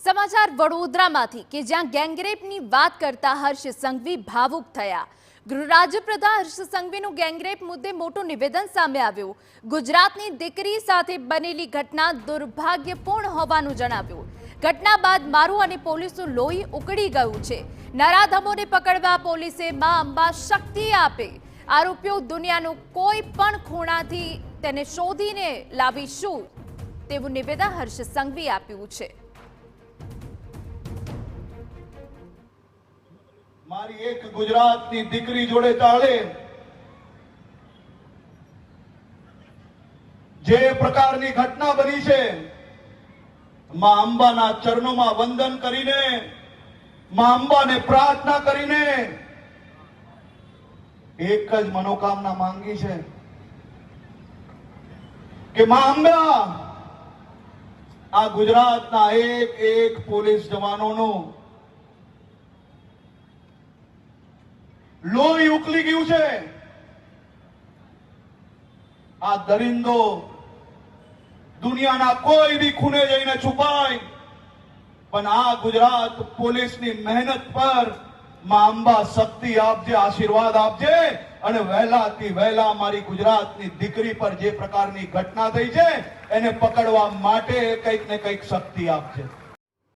સમાચાર વડોદરામાંથી કે જ્યાં ગેંગરેપની વાત કરતા હર્ષ સંઘવી ભાવુક થયા। ગૃહ રાજ્યપ્રધાન હર્ષ સંઘવીનું ગેંગરેપ મુદ્દે મોટું નિવેદન સામે આવ્યું। ગુજરાતની દીકરી સાથે બનેલી ઘટના દુર્ભાગ્યપૂર્ણ હોવાનું જણાવ્યું। ઘટના બાદ મારું અને પોલીસનું લોહી ઉકળી ગયું છે। નરાધમોને પકડવા પોલીસે માં અંબા શક્તિ આપે। આરોપીઓ દુનિયાનું કોઈ પણ ખૂણાથી તેને શોધીને લાવીશું તેવું નિવેદન હર્ષ સંઘવી આપ્યું છે। મારી એક ગુજરાતની દીકરી જોડે ચાલે જે પ્રકારની ઘટના બની છે, માં અંબાના ચરણોમાં વંદન કરીને, માં અંબાને પ્રાર્થના કરીને એક જ મનોકામના માંગી છે કે માં અંબા આ ગુજરાતના એક પોલીસ જવાનોનું લોહી ઉકલી ગયું છે। આ દરિંદો દુનિયાના કોઈ બી ખૂણે જઈને છુપાય, પણ આ ગુજરાત પોલીસની મહેનત પર માં અંબા શક્તિ આપજે, આશીર્વાદ આપજે અને વહેલાથી વહેલા મારી ગુજરાતની દીકરી પર જે પ્રકારની ઘટના થઈ છે એને પકડવા માટે કંઈક ને કંઈક શક્તિ આપજે।